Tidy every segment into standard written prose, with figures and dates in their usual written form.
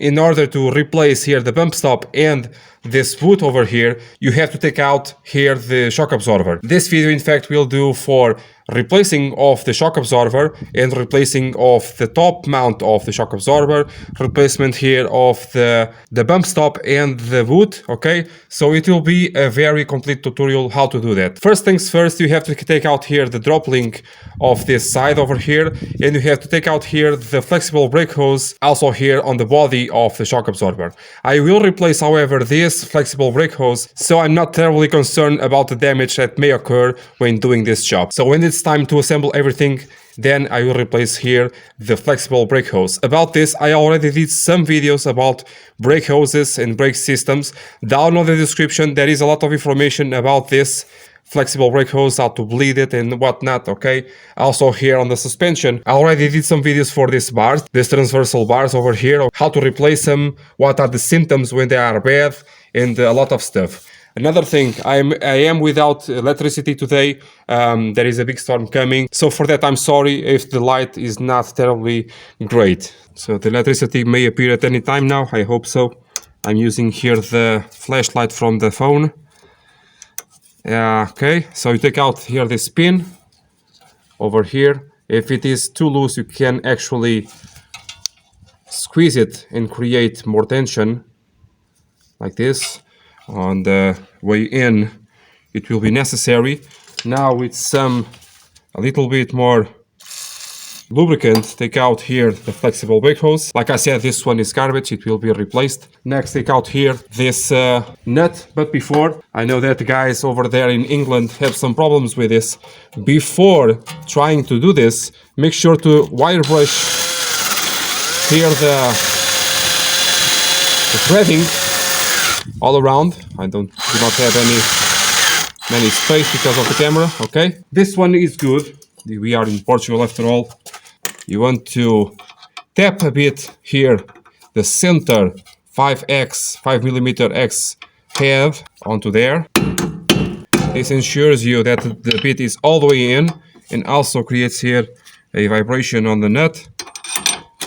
In order to replace here the bump stop and this wood over here, you have to take out here the shock absorber. This video in fact will do for replacing of the shock absorber and replacing of the top mount of the shock absorber, replacement here of the bump stop and the wood. Okay, so it will be a very complete tutorial how to do that. First things first, you have to take out here the drop link of this side over here, and you have to take out here the flexible brake hose also here on the body of the shock absorber. I will replace however this flexible brake hose, so I'm not terribly concerned about the damage that may occur when doing this job. So when it's time to assemble everything, then I will replace here the flexible brake hose. About this, I already did some videos about brake hoses and brake systems. Down on the description there is a lot of information about this flexible brake hose, how to bleed it and whatnot. Okay, also here on the suspension I already did some videos for these bars, these transversal bars over here, how to replace them, what are the symptoms when they are bad, and a lot of stuff. Another thing, I am without electricity today. There is a big storm coming, so for that I'm sorry if the light is not terribly great. So the electricity may appear at any time now, I hope so. I'm using here the flashlight from the phone. Okay, so you take out here this pin over here. If it is too loose, you can actually squeeze it and create more tension like this. On the way in it will be necessary. Now with a little bit more lubricant, take out here the flexible brake hose. Like I said, this one is garbage, it will be replaced. Next, take out here this nut, but before, I know that the guys over there in England have some problems with this. Before trying to do this, make sure to wire brush here the threading all around. I do not have many space because of the camera. Okay, this one is good. We are in Portugal after all. You want to tap a bit here the center 5mm X head onto there. This ensures you that the bit is all the way in, and also creates here a vibration on the nut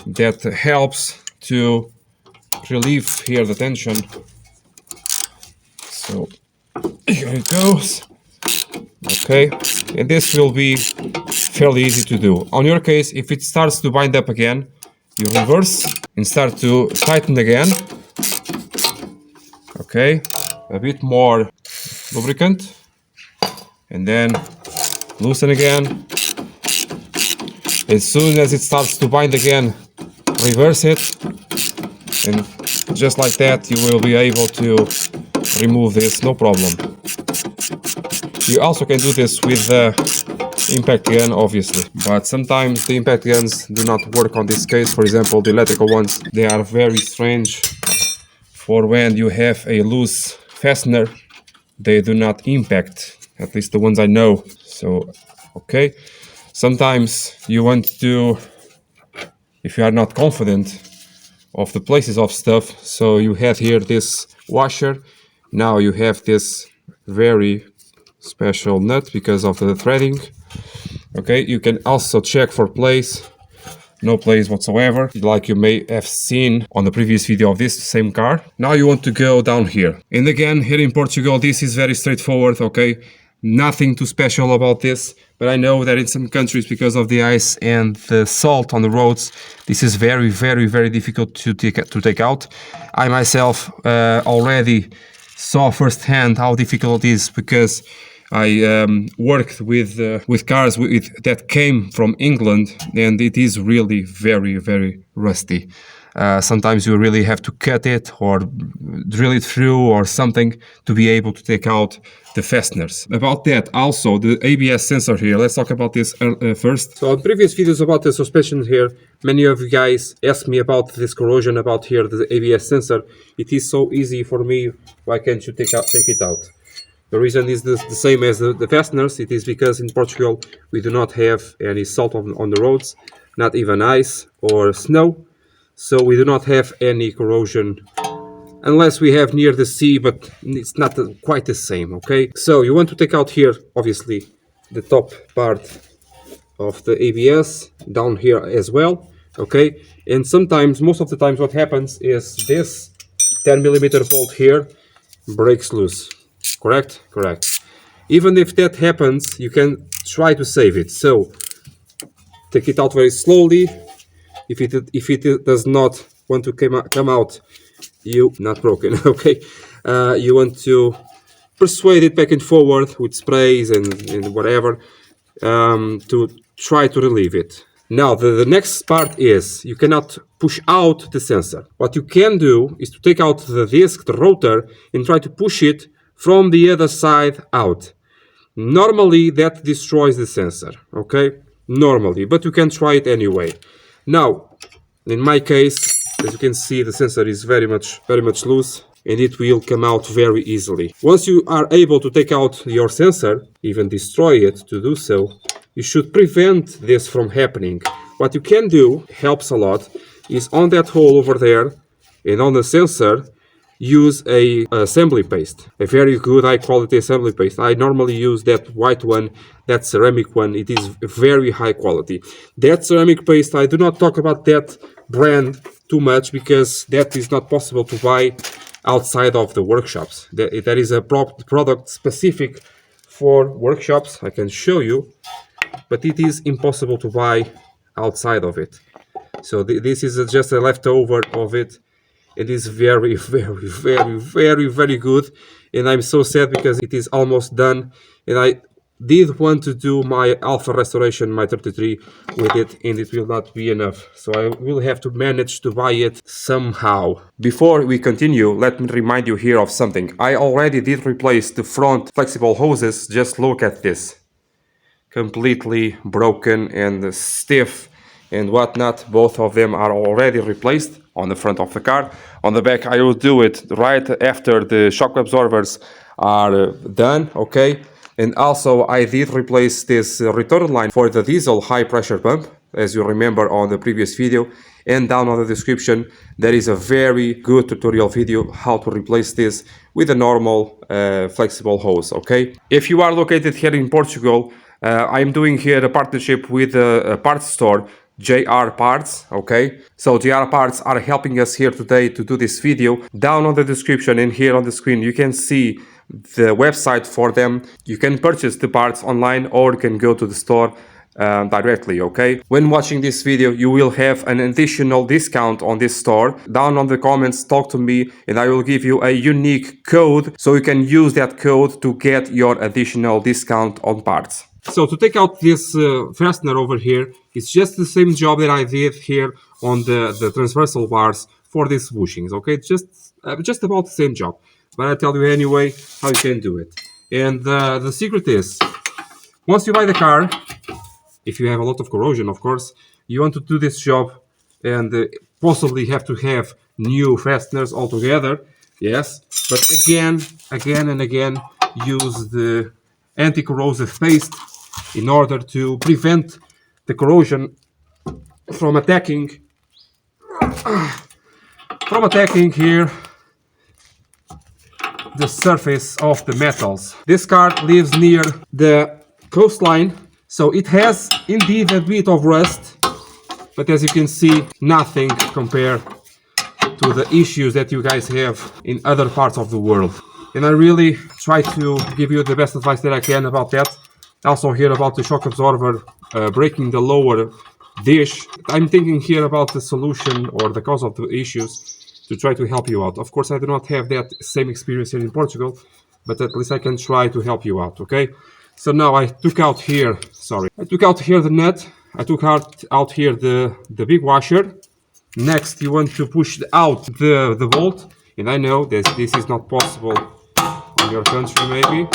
that helps to relieve here the tension. So here it goes. Okay, and this will be fairly easy to do. On your case, if it starts to bind up again, you reverse and start to tighten again. Okay, a bit more lubricant, and then loosen again. As soon as it starts to bind again, reverse it, and just like that you will be able to remove this, no problem. You also can do this with the impact gun, obviously, but sometimes the impact guns do not work on this case. For example, the electrical ones, they are very strange. For when you have a loose fastener, they do not impact, at least the ones I know. So, okay, sometimes you want to, if you are not confident of the places of stuff, so you have here this washer. Now you have this very special nut because of the threading. Okay, you can also check for place. No place whatsoever, like you may have seen on the previous video of this same car. Now you want to go down here. And again, here in Portugal, this is very straightforward, okay? Nothing too special about this, but I know that in some countries, because of the ice and the salt on the roads, this is very, very, very difficult to take out. I myself already saw firsthand how difficult it is, because I worked with cars that came from England, and it is really very, very rusty. Sometimes you really have to cut it or drill it through or something to be able to take out the fasteners. About that, also the ABS sensor here, let's talk about this first. So on previous videos about the suspension here, many of you guys asked me about this corrosion, about here the ABS sensor. It is so easy for me, why can't you take it out? The reason is the same as the fasteners. It is because in Portugal we do not have any salt on the roads, not even ice or snow. So we do not have any corrosion, unless we have near the sea, but it's not quite the same, okay? So you want to take out here, obviously, the top part of the ABS, down here as well. Okay, and sometimes, most of the times, what happens is this 10mm bolt here breaks loose. Correct? Correct. Even if that happens, you can try to save it. So take it out very slowly. If it does not want to come out, you not broken. Okay, you want to persuade it back and forward with sprays and whatever, to try to relieve it. Now, the next part is you cannot push out the sensor. What you can do is to take out the disc, the rotor, and try to push it from the other side out. Normally, that destroys the sensor, okay? Normally, but you can try it anyway. Now, in my case, as you can see, the sensor is very much loose, and it will come out very easily. Once you are able to take out your sensor, even destroy it to do so, you should prevent this from happening. What you can do, helps a lot, is on that hole over there and on the sensor, use a assembly paste, a very good high quality assembly paste. I normally use that white one, that ceramic one. It is very high quality. That ceramic paste, I do not talk about that brand too much because that is not possible to buy outside of the workshops. That is a product specific for workshops. I can show you, but it is impossible to buy outside of it. So this is just a leftover of it. It is very, very good, and I'm so sad because it is almost done, and I did want to do my Alfa restoration, my 33 with it, and it will not be enough, so I will have to manage to buy it somehow. Before we continue, let me remind you here of something. I already did replace the front flexible hoses. Just look at this. Completely broken and stiff and whatnot. Both of them are already replaced on the front of the car. On the back, I will do it right after the shock absorbers are done, okay? And also, I did replace this return line for the diesel high pressure pump, as you remember on the previous video. And down on the description, there is a very good tutorial video how to replace this with a normal flexible hose, okay? If you are located here in Portugal, I'm doing here a partnership with a parts store, JR Parts, okay? So JR Parts are helping us here today to do this video. Down on the description and here on the screen, you can see the website for them. You can purchase the parts online or you can go to the store directly, okay? When watching this video, you will have an additional discount on this store. Down on the comments, talk to me and I will give you a unique code so you can use that code to get your additional discount on parts. So to take out this fastener over here, it's just the same job that I did here on the transversal bars for these bushings, okay? Just about the same job. But I tell you anyway how you can do it. And the secret is, once you buy the car, if you have a lot of corrosion, of course, you want to do this job and possibly have to have new fasteners altogether, yes. But again and again, use the anti-corrosive paste in order to prevent the corrosion from attacking here the surface of the metals. This car lives near the coastline, so it has indeed a bit of rust, but as you can see, nothing compared to the issues that you guys have in other parts of the world. And I really try to give you the best advice that I can about that. Also here about the shock absorber breaking the lower dish. I'm thinking here about the solution or the cause of the issues to try to help you out. Of course, I do not have that same experience here in Portugal, but at least I can try to help you out, okay? So now I took out here the nut. I took out here the big washer. Next, you want to push out the bolt. And I know this is not possible in your country maybe,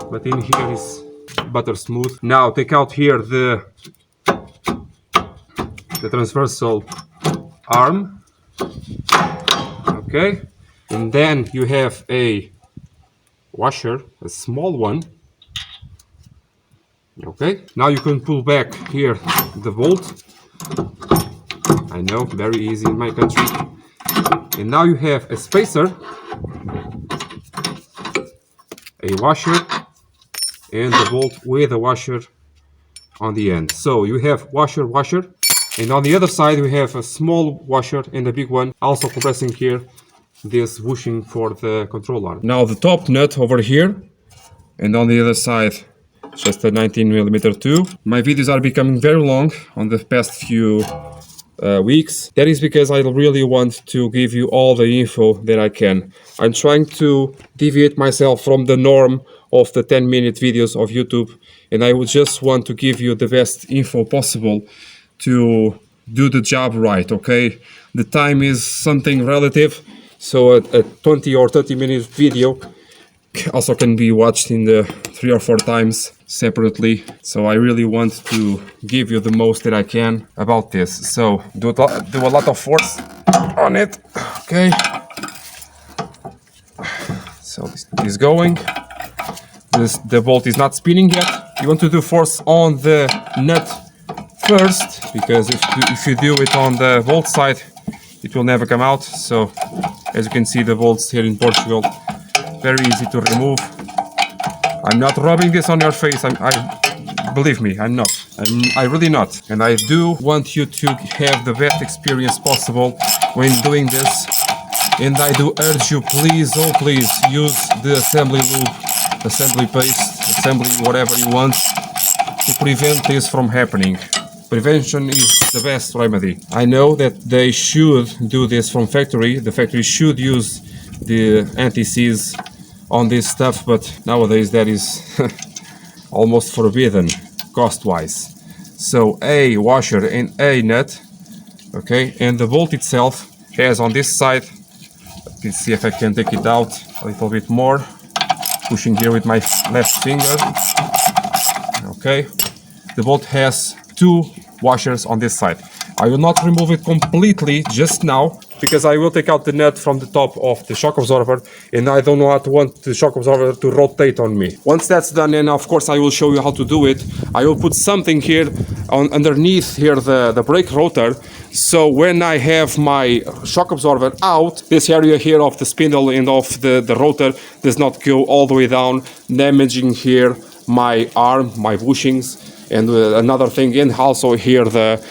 but in here is butter smooth. Now take out here the transversal arm, okay, and then you have a washer, a small one, okay. Now you can pull back here the bolt. I know, very easy in my country. And now you have a spacer, a washer, and the bolt with a washer on the end. So you have washer, And on the other side we have a small washer and a big one, also compressing here this bushing for the control arm. Now the top nut over here, and on the other side just a 19mm too. My videos are becoming very long on the past few weeks. That is because I really want to give you all the info that I can. I'm trying to deviate myself from the norm of the 10-minute videos of YouTube, and I would just want to give you the best info possible to do the job right, okay? The time is something relative, so a 20 or 30-minute video also can be watched in the 3 or 4 times separately. So I really want to give you the most that I can about this. So do a lot of force on it. Okay. So this is going. The bolt is not spinning yet. You want to do force on the nut first, because if you do it on the bolt side, it will never come out. So as you can see, the bolts here in Portugal, very easy to remove. I'm not rubbing this on your face. Believe me, I'm not. I really not. And I do want you to have the best experience possible when doing this. And I do urge you, please, oh please, use the assembly lube, assembly paste, assembly whatever you want to prevent this from happening. Prevention is the best remedy. I know that they should do this from factory. The factory should use the anti-seize on this stuff, but nowadays that is almost forbidden cost-wise. So a washer and a nut, okay, and the bolt itself has on this side, let me see if I can take it out a little bit more, pushing here with my left finger. Okay, the bolt has 2 washers on this side. I will not remove it completely just now, because I will take out the nut from the top of the shock absorber, and I don't want the shock absorber to rotate on me. Once that's done, and of course I will show you how to do it, I will put something here underneath here the brake rotor, so when I have my shock absorber out, this area here of the spindle and of the rotor does not go all the way down, damaging here my arm, my bushings. And another thing, and also here the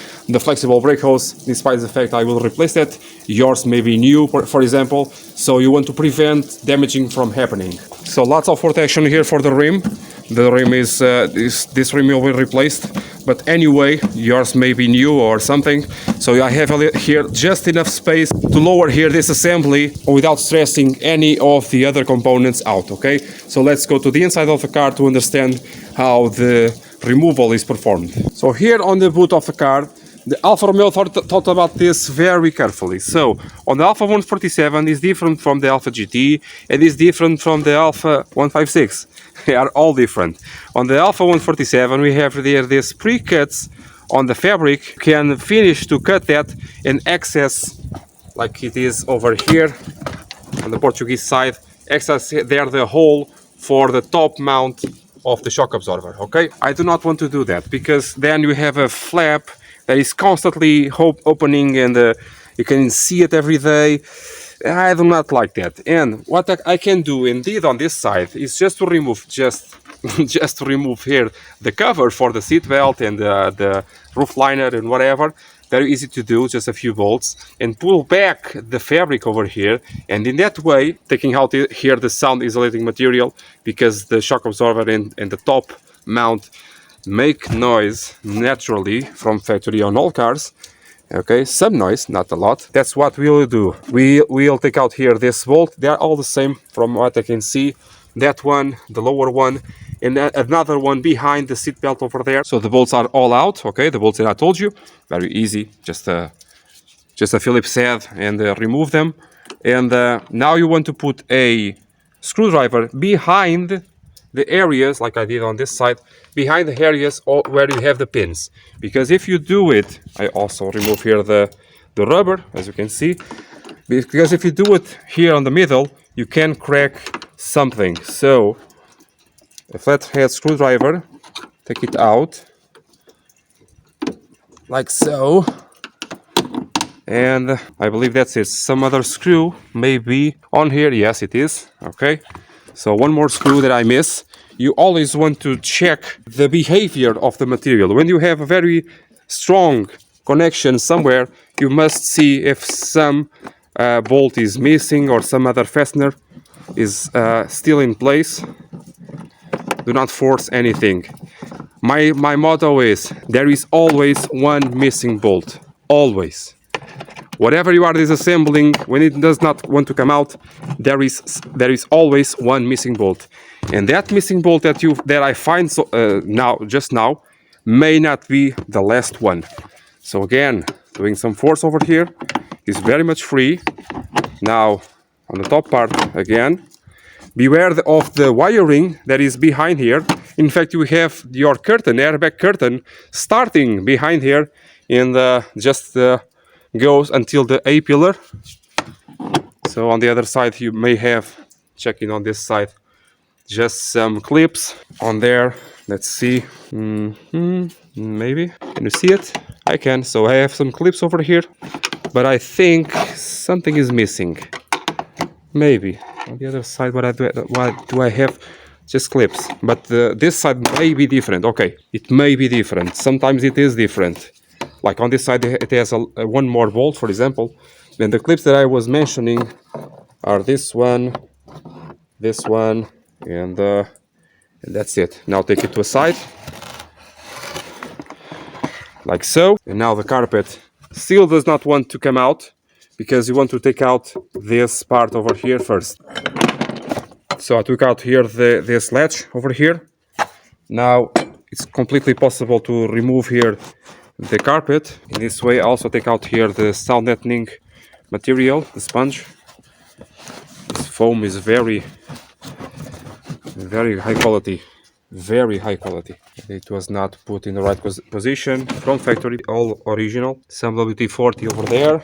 flexible brake hose, despite the fact I will replace that, yours may be new, for example, so you want to prevent damaging from happening. So lots of protection here for the rim. The rim is, this rim will be replaced, but anyway, yours may be new or something. So I have here just enough space to lower here this assembly without stressing any of the other components out, okay? So let's go to the inside of the car to understand how the removal is performed. So here on the boot of the car, the Alfa Romeo thought about this very carefully. So on the Alfa 147 is different from the Alfa GT, and is different from the Alfa 156. They are all different. On the Alfa 147 we have there these pre-cuts on the fabric. You can finish to cut that and access, like it is over here on the Portuguese side, access there the hole for the top mount of the shock absorber, okay? I do not want to do that, because then you have a flap that is constantly opening, and you can see it every day. I do not like that. And what I can do indeed on this side is just to remove just to remove here the cover for the seat belt and the roof liner and whatever. Very easy to do, just a few bolts, and pull back the fabric over here, and in that way taking out here the sound isolating material, because the shock absorber and the top mount make noise naturally from factory on all cars. Okay, some noise, not a lot. That's what we'll do. We'll take out here this bolt. They are all the same from what I can see. That one, the lower one, and another one behind the seat belt over there. So the bolts are all out, okay, the bolts that I told you. Very easy, just a Phillips head and remove them. And now you want to put a screwdriver behind the areas, like I did on this side, behind the areas where you have the pins. Because if you do it, I also remove here the rubber, as you can see. Because if you do it here on the middle, you can crack something. So a flathead screwdriver, take it out like so, and I believe that's it. Some other screw may be on here. Yes, it is. Okay, so one more screw that I miss. You always want to check the behavior of the material. When you have a very strong connection somewhere, you must see if some bolt is missing or some other fastener is still in place. Do not force anything. My motto is, there is always one missing bolt. Always. Whatever you are disassembling, when it does not want to come out, there is always one missing bolt. And that missing bolt that I find just now may not be the last one. So again, doing some force over here is very much free. Now on the top part again, beware of the wiring that is behind here. In fact, you have your curtain, airbag curtain, starting behind here and just goes until the A pillar. So on the other side you may have, checking on this side, just some clips on there. Let's see, maybe, can you see it? I can. So I have some clips over here, but I think something is missing. Maybe on the other side, what do I have? Just clips, but this side may be different. Okay, it may be different. Sometimes it is different. Like on this side it has one more bolt, for example. And the clips that I was mentioning are this one, and that's it. Now take it to a side, like so. And now the carpet still does not want to come out, because you want to take out this part over here first. So I took out here this latch over here. Now it's completely possible to remove here the carpet. In this way, I also take out here the sound deadening material, the sponge. This foam is very high quality, very high quality. It was not put in the right position from factory, all original. Some WD-40 over there.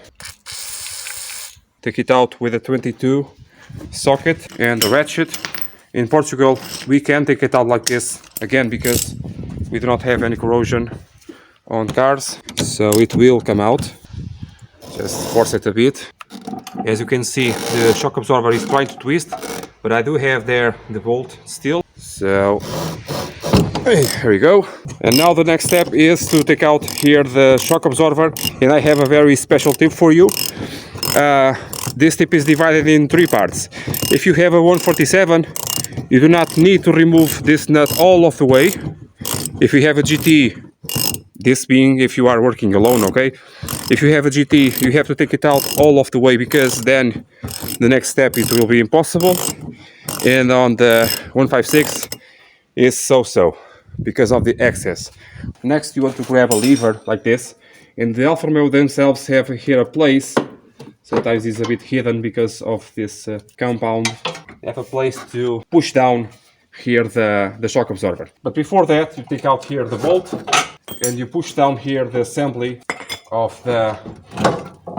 Take it out with a 22 socket and the ratchet. In Portugal we can take it out like this, again because we do not have any corrosion on cars, so it will come out. Just force it a bit. As you can see, the shock absorber is trying to twist, but I do have there the bolt still. So here we go. And now the next step is to take out here the shock absorber, and I have a very special tip for you. This tip is divided in 3 parts. If you have a 147, you do not need to remove this nut all of the way. If you have a GT, this being if you are working alone, okay? If you have a GT, you have to take it out all of the way, because then the next step it will be impossible. And on the 156 is so because of the excess. Next, you want to grab a lever like this, and the Alfa Romeo themselves have here a place. Sometimes it's a bit hidden because of this compound. They have a place to push down here the shock absorber. But before that, you take out here the bolt and you push down here the assembly of the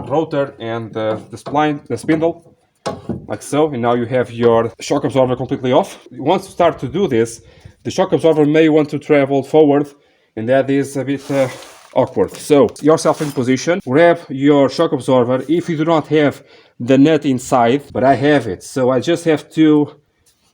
rotor and the spindle, like so. And now you have your shock absorber completely off. Once you start to do this, the shock absorber may want to travel forward, and that is a bit awkward. So yourself in position, grab your shock absorber. If you do not have the nut inside, but I have it, so I just have to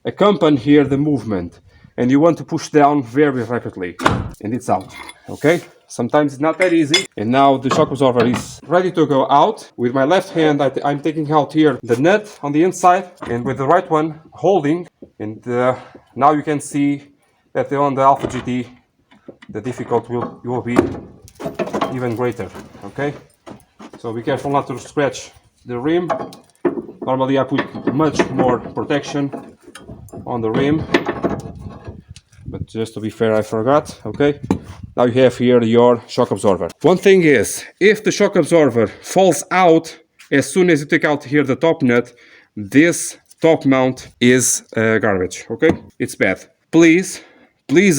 accompany here the movement, and you want to push down very rapidly, and it's out. Okay, sometimes it's not that easy. And now the shock absorber is ready to go out. With my left hand I'm taking out here the nut on the inside, and with the right one holding. And now you can see that on the Alfa GT the difficulty will be even greater. Okay, so be careful not to scratch the rim. Normally I put much more protection on the rim, but just to be fair, I forgot. Okay, now you have here your shock absorber. One thing is, if the shock absorber falls out as soon as you take out here the top nut, this top mount is garbage. Okay, it's bad. Please,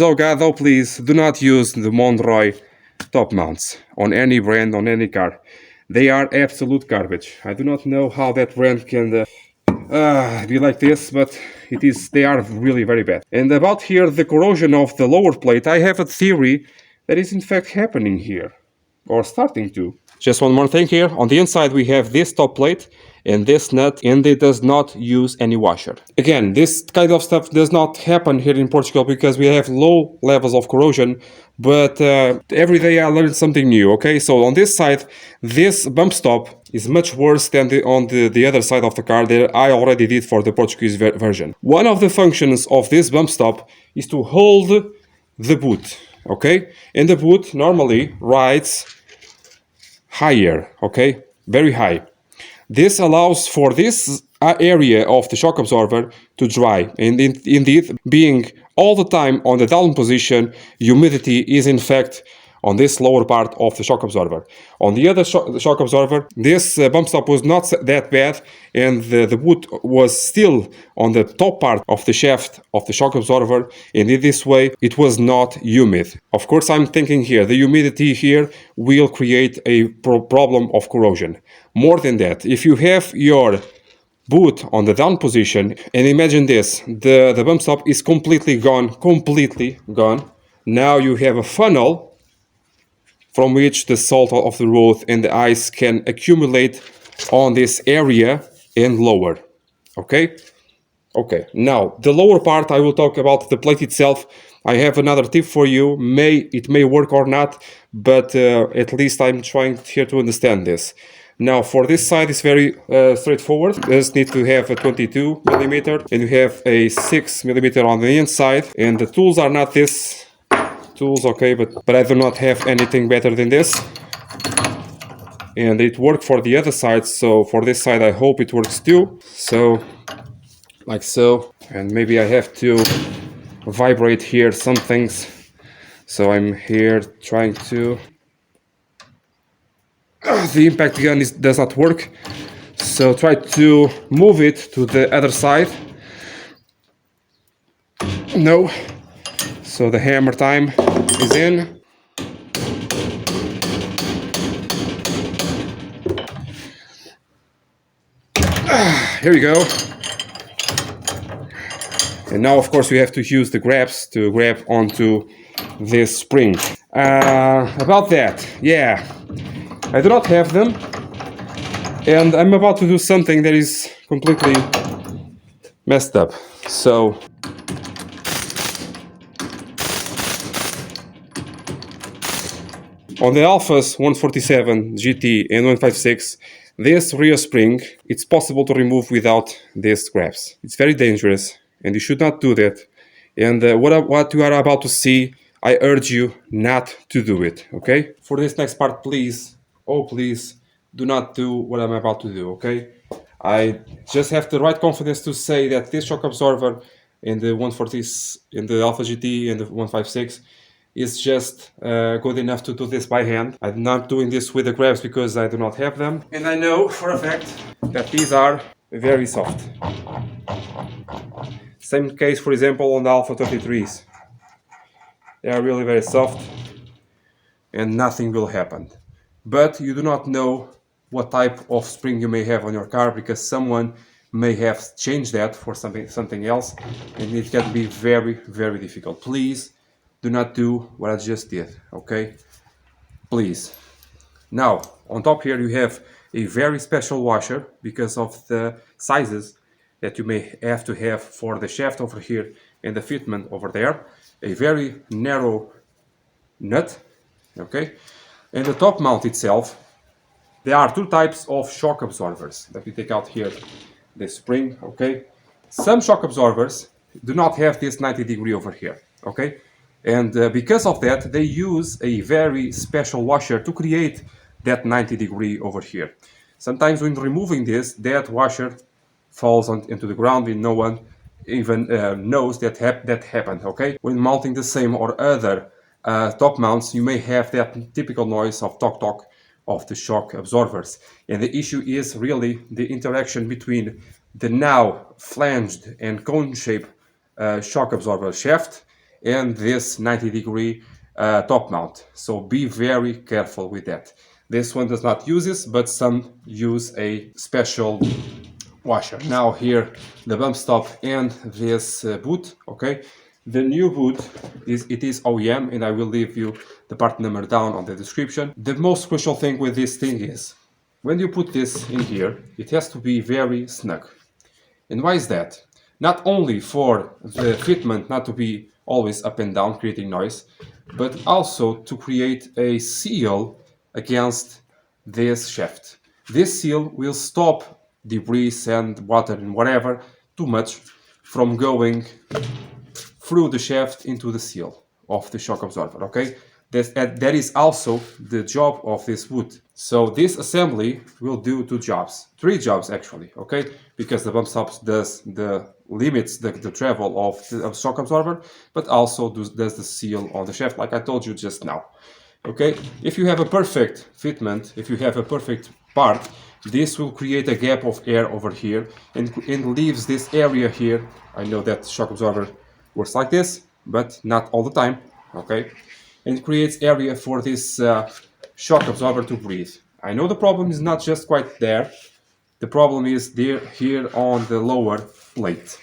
oh God, oh please, do not use the Monroy top mounts on any brand, on any car. They are absolute garbage. I do not know how that brand can be like this, but they are really very bad. And about here the corrosion of the lower plate, I have a theory that is in fact happening here, or starting to. Just one more thing here. On the inside we have this top plate, and this nut, and it does not use any washer. Again, this kind of stuff does not happen here in Portugal because we have low levels of corrosion, but every day I learn something new, okay? So on this side, this bump stop is much worse than on the other side of the car that I already did for the Portuguese version. One of the functions of this bump stop is to hold the boot, okay? And the boot normally rides higher, okay? Very high. This allows for this area of the shock absorber to dry, and indeed, being all the time on the down position, humidity is in fact on this lower part of the shock absorber. On the other shock absorber, this bump stop was not that bad, and the boot was still on the top part of the shaft of the shock absorber, and in this way it was not humid. Of course, I'm thinking here, the humidity here will create a problem of corrosion. More than that, if you have your boot on the down position, and imagine this, the bump stop is completely gone. Now you have a funnel from which the salt of the road and the ice can accumulate on this area and lower. Okay? Okay, now the lower part, I will talk about the plate itself. I have another tip for you. It may work or not, but at least I'm trying here to understand this. Now for this side it's very straightforward. You just need to have a 22 millimeter, and you have a 6 millimeter on the inside, and the tools are not this tools, okay, but I do not have anything better than this, and it worked for the other side, so for this side I hope it works too. So like so, and maybe I have to vibrate here some things, so I'm here trying to the impact gun does not work, so try to move it to the other side. No. So the hammer time is in. Here we go. And now of course we have to use the grabs to grab onto this spring. About that, yeah, I do not have them, and I'm about to do something that is completely messed up. So on the Alfas 147 GT and 156, this rear spring, it's possible to remove without these grabs. It's very dangerous, and you should not do that. And what you are about to see, I urge you not to do it, okay? For this next part, please, oh please, do not do what I'm about to do, okay? I just have the right confidence to say that this shock absorber in the 140s, in the Alfa GT and the 156, is just good enough to do this by hand. I'm not doing this with the grabs because I do not have them. And I know for a fact that these are very soft. Same case, for example, on the Alfa 33s. They are really very soft and nothing will happen. But you do not know what type of spring you may have on your car, because someone may have changed that for something else, and it can be very, very difficult. Please do not do what I just did, okay? Please. Now, on top here you have a very special washer because of the sizes that you may have to have for the shaft over here and the fitment over there. A very narrow nut, okay? And the top mount itself, there are two types of shock absorbers. Let me take out here the spring, okay? Some shock absorbers do not have this 90 degree over here, okay? And because of that, they use a very special washer to create that 90 degree over here. Sometimes when removing this, that washer falls into the ground and no one even knows that happened, okay? When mounting the same or other top mounts, you may have that typical noise of tock tock of the shock absorbers. And the issue is really the interaction between the now flanged and cone-shaped shock absorber shaft and this 90 degree top mount. So be very careful with that. This one does not use this, but some use a special washer. Now here the bump stop and this boot, okay? The new boot is OEM, and I will leave you the part number down on the description. The most crucial thing with this thing is when you put this in here, it has to be very snug. And why is that? Not only for the fitment not to be always up and down creating noise, but also to create a seal against this shaft. This seal will stop debris, sand, water and whatever too much from going through the shaft into the seal of the shock absorber, okay? That is also the job of this wood. So this assembly will do two jobs, three jobs actually, okay? Because the bump stops does the limits the travel of the shock absorber, but also does the seal on the shaft, like I told you just now. Okay, if you have a perfect fitment, if you have a perfect part, this will create a gap of air over here and leaves this area here. I know that shock absorber works like this, but not all the time, okay? And it creates area for this shock absorber to breathe. I know the problem is not just quite there. The problem is there here on the lower plate,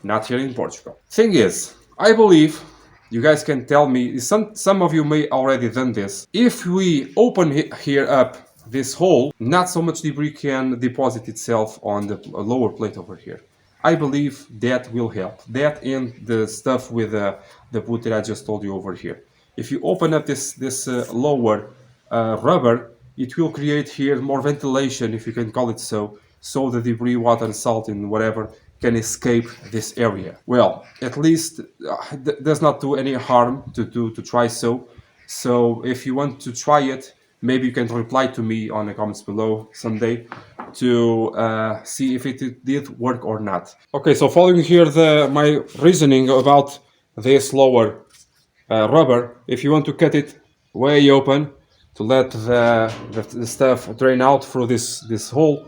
not here in Portugal. Thing is, I believe you guys can tell me, some of you may already done this. If we open here up this hole, not so much debris can deposit itself on the lower plate over here. I believe that will help. That and the stuff with the boot that I just told you over here. If you open up this lower rubber, it will create here more ventilation, if you can call it so the debris, water, and salt, and whatever can escape this area. Well, at least does not do any harm to try so. So if you want to try it, maybe you can reply to me on the comments below someday to see if it did work or not. Okay, so following here my reasoning about this lower rubber, if you want to cut it way open to let the stuff drain out through this hole,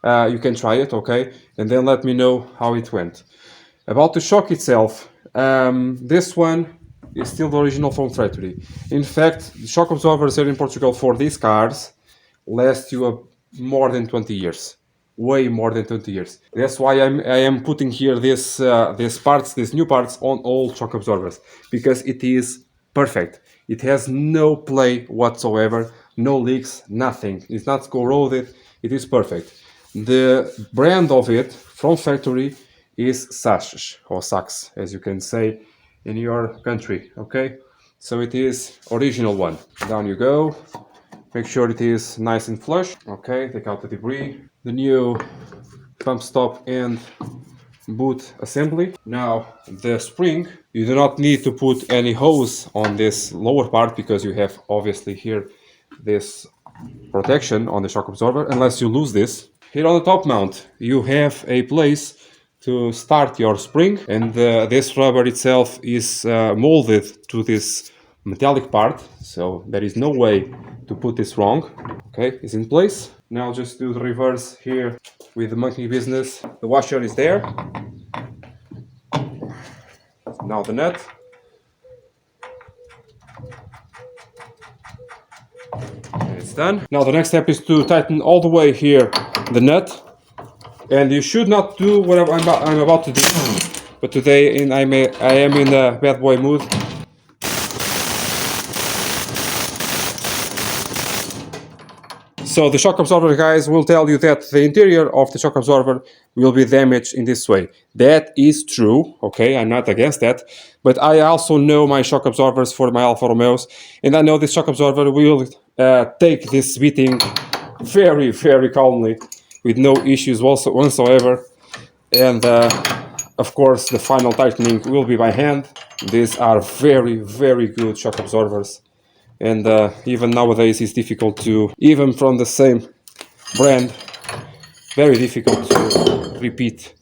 you can try it, okay? And then let me know how it went. About the shock itself, this one is still the original from factory. In fact, the shock absorbers here in Portugal for these cars last you more than 20 years. Way more than 20 years. That's why I am putting here these new parts on all shock absorbers, because it is perfect. It has no play whatsoever, no leaks, nothing. It's not corroded. It is perfect. The brand of it from factory is Sachs, or Sachs, as you can say in your country, okay? So it is original one. Down you go. Make sure it is nice and flush. Okay, take out the debris. The new pump stop and boot assembly. Now the spring, you do not need to put any hose on this lower part because you have obviously here this protection on the shock absorber, unless you lose this. Here on the top mount you have a place to start your spring, and this rubber itself is molded to this metallic part, so there is no way to put this wrong. Okay, it's in place. Now just do the reverse here with the monkey business. The washer is there. Now the nut. And it's done. Now the next step is to tighten all the way here the nut. And you should not do what I'm about to do. But today I am in a bad boy mood. So the shock absorber guys will tell you that the interior of the shock absorber will be damaged in this way. That is true, okay, I'm not against that. But I also know my shock absorbers for my Alfa Romeos, and I know this shock absorber will take this beating very, very calmly, with no issues whatsoever. And of course the final tightening will be by hand. These are very, very good shock absorbers. And even nowadays it's difficult to, even from the same brand, very difficult to repeat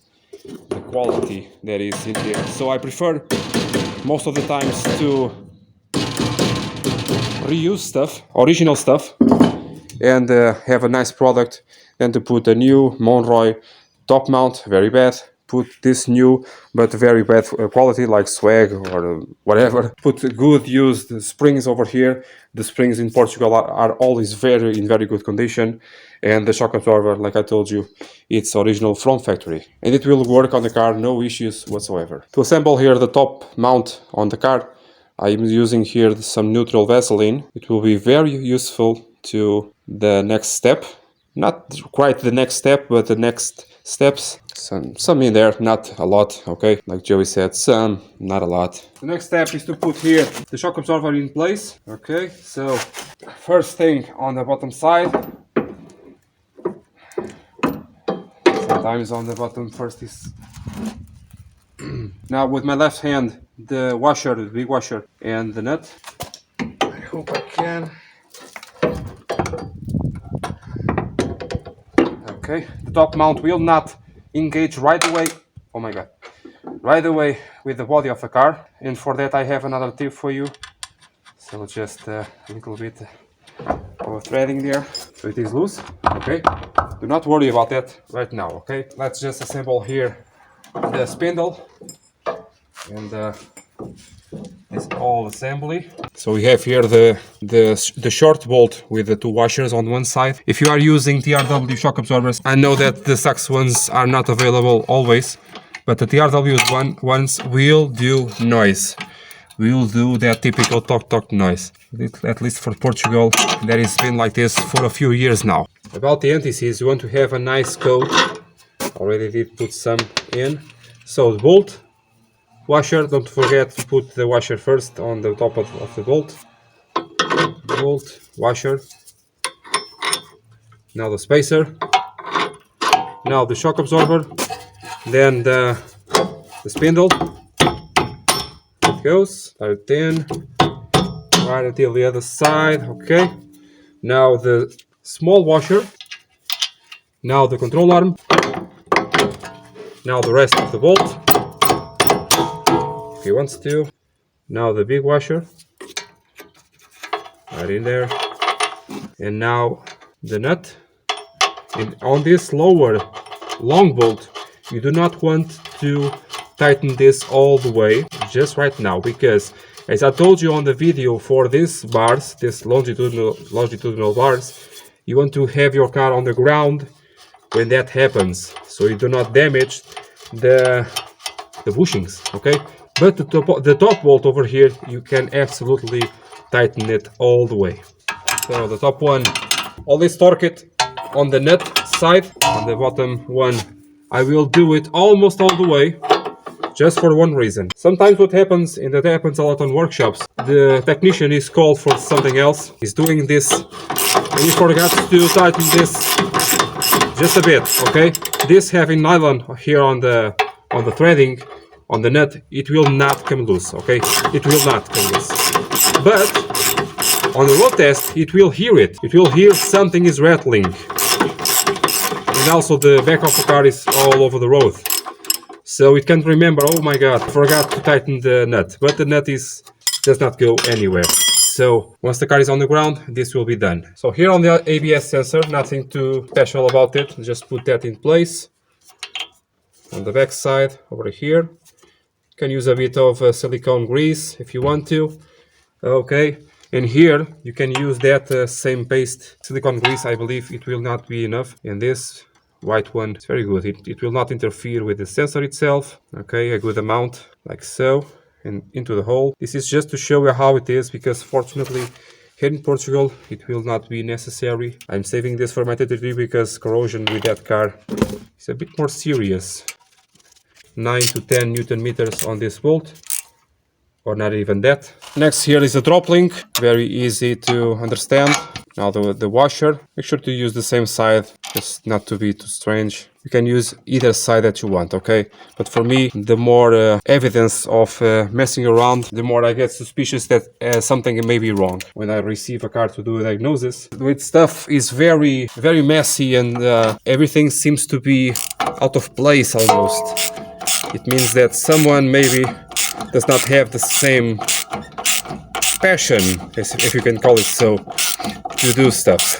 the quality that is in here. So I prefer most of the times to reuse stuff, original stuff, and have a nice product, than to put a new Monroy top mount, very bad. Put this new but very bad quality like swag or whatever. Put good used springs over here. The springs in Portugal are always in very good condition, and the shock absorber, like I told you, it's original from factory, and it will work on the car, no issues whatsoever. To assemble here the top mount on the car, I'm using here some neutral Vaseline. It will be very useful to the next step. not quite the next step, but the next steps. Some in there, not a lot, okay? Like Joey said, some, not a lot. The next step is to put here the shock absorber in place, okay? So, first thing on the bottom side, sometimes on the bottom first is... Now with my left hand, the washer, the big washer, and the nut. I hope I can. Okay, the top mount will not engage right away. Oh my god. Right away with the body of the car. And for that I have another tip for you. So just a little bit of threading there. So it is loose. Okay. Do not worry about that right now. Okay. Let's just assemble here the spindle. And this all assembly. So we have here the short bolt with the two washers on one side. If you are using TRW shock absorbers, I know that the Saks ones are not available always, but the TRW ones will do noise. Will do that typical tock noise. At least for Portugal, that has been like this for a few years now. About the anti-seize, you want to have a nice coat. Already did put some in. So the bolt. Washer, don't forget to put the washer first on the top of the bolt. Bolt, washer. Now the spacer. Now the shock absorber. Then the spindle. It goes, right in. Right until the other side, okay. Now the small washer. Now the control arm. Now the rest of the bolt. If he wants to. Now the big washer, right in there, and now the nut. And on this lower long bolt, you do not want to tighten this all the way just right now, because as I told you on the video, for these bars, this longitudinal bars, you want to have your car on the ground when that happens, so you do not damage the bushings, okay? But the top bolt over here, you can absolutely tighten it all the way. So the top one, always torque it on the nut side. On the bottom one, I will do it almost all the way, just for one reason. Sometimes what happens, and that happens a lot on workshops, the technician is called for something else, he's doing this, and he forgot to tighten this just a bit, okay? This having nylon here on the threading, on the nut, it will not come loose, okay? It will not come loose. But on the road test, it will hear it. It will hear something is rattling. And also the back of the car is all over the road. So it can remember, oh my god, forgot to tighten the nut. But the nut does not go anywhere. So once the car is on the ground, this will be done. So here on the ABS sensor, nothing too special about it. Just put that in place. On the back side, over here. Can use a bit of silicone grease if you want to. Okay, and here you can use that same paste silicone grease. I believe it will not be enough, and this white one is very good. It will not interfere with the sensor itself. Okay, a good amount like so, and into the hole. This is just to show you how it is, because fortunately here in Portugal it will not be necessary. I'm saving this for my TT3 because corrosion with that car is a bit more serious. 9 to 10 Newton meters on this bolt, or not even that. Next here is the drop link, very easy to understand. Now the washer, make sure to use the same side, just not to be too strange. You can use either side that you want, okay? But for me, the more evidence of messing around, the more I get suspicious that something may be wrong. When I receive a car to do a diagnosis, with stuff is very messy, and everything seems to be out of place almost. It means that someone maybe does not have the same passion, if you can call it so, to do stuff.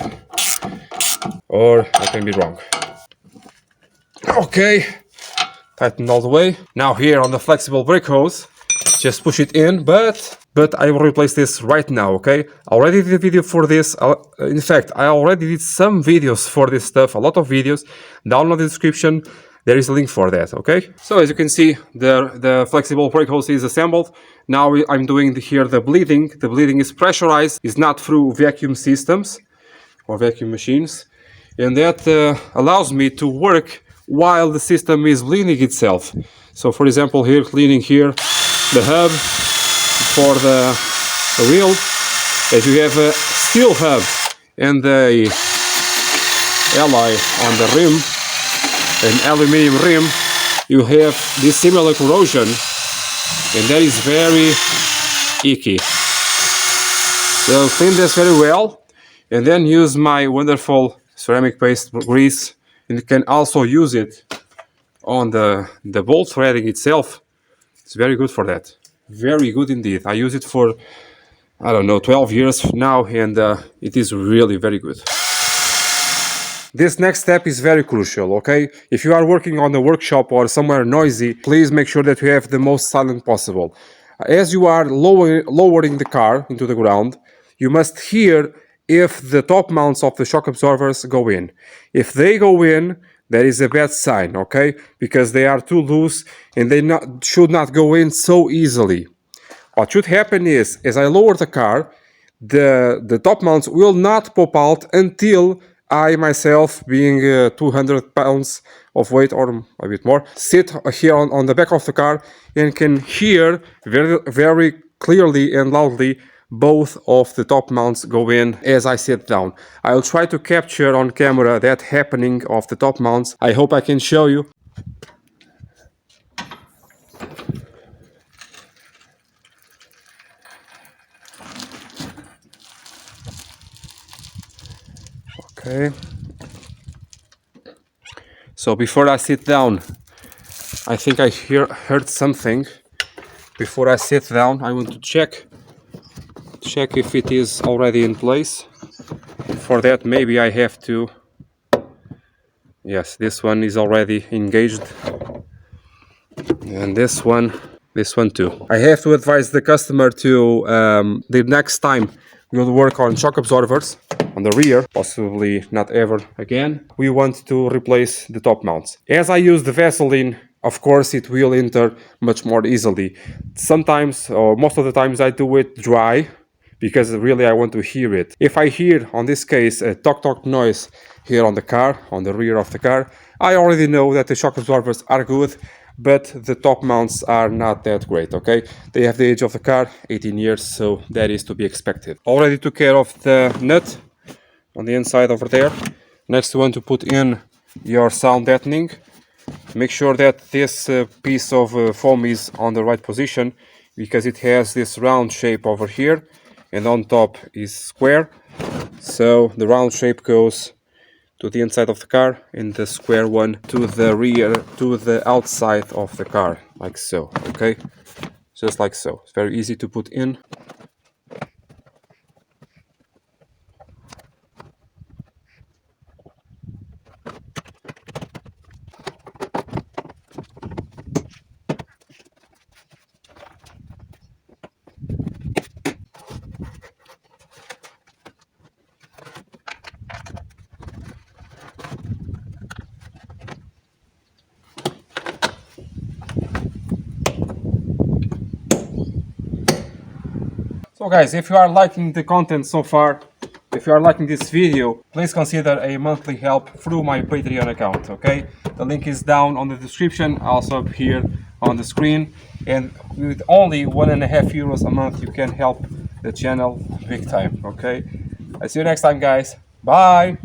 Or I can be wrong. Okay, tighten all the way. Now here on the flexible brake hose, just push it in, but I will replace this right now, okay? I already did a video for this. In fact, I already did some videos for this stuff, a lot of videos. Down in the description, there is a link for that, okay? So as you can see, the flexible brake hose is assembled. Now I'm doing here the bleeding. The bleeding is pressurized. It's not through vacuum systems or vacuum machines. and that allows me to work while the system is cleaning itself. So for example, here, cleaning here the hub for the wheel, as you have a steel hub and the alloy on the rim, an aluminium rim, you have this similar corrosion, and that is very icky. So clean this very well, and then use my wonderful ceramic paste grease, and you can also use it on the bolt threading itself. It's very good for that. Very good indeed. I use it for, I don't know, 12 years now, and it is really very good. This next step is very crucial, okay? If you are working on a workshop or somewhere noisy, please make sure that you have the most silent possible. As you are lowering the car into the ground, you must hear if the top mounts of the shock absorbers go in. If they go in, that is a bad sign, okay? Because they are too loose and they should not go in so easily. What should happen is, as I lower the car, the top mounts will not pop out until I myself, being 200 pounds of weight or a bit more, sit here on the back of the car and can hear very clearly and loudly both of the top mounts go in as I sit down. I'll try to capture on camera that happening of the top mounts. I hope I can show you. Okay. So before I sit down, I think I heard something. Before I sit down, I want to check if it is already in place. For that, maybe I have to... Yes, this one is already engaged. And this one too. I have to advise the customer to, the next time we'll work on shock absorbers on the rear, possibly not ever again, we want to replace the top mounts. As I use the Vaseline, of course it will enter much more easily. Sometimes, or most of the times, I do it dry, because really I want to hear it. If I hear, on this case, a tock noise here on the car, on the rear of the car, I already know that the shock absorbers are good, but the top mounts are not that great, okay? They have the age of the car, 18 years, so that is to be expected. Already took care of the nut on the inside over there. Next you want to put in your sound deadening. Make sure that this piece of foam is on the right position, because it has this round shape over here, and on top is square. So the round shape goes to the inside of the car, and the square one to the rear, to the outside of the car, like so, okay? Just like so. It's very easy to put in. So guys, if you are liking the content so far, if you are liking this video, please consider a monthly help through my Patreon account, okay? The link is down on the description, also up here on the screen. And with only €1.5 a month, you can help the channel big time, okay? I'll see you next time, guys. Bye!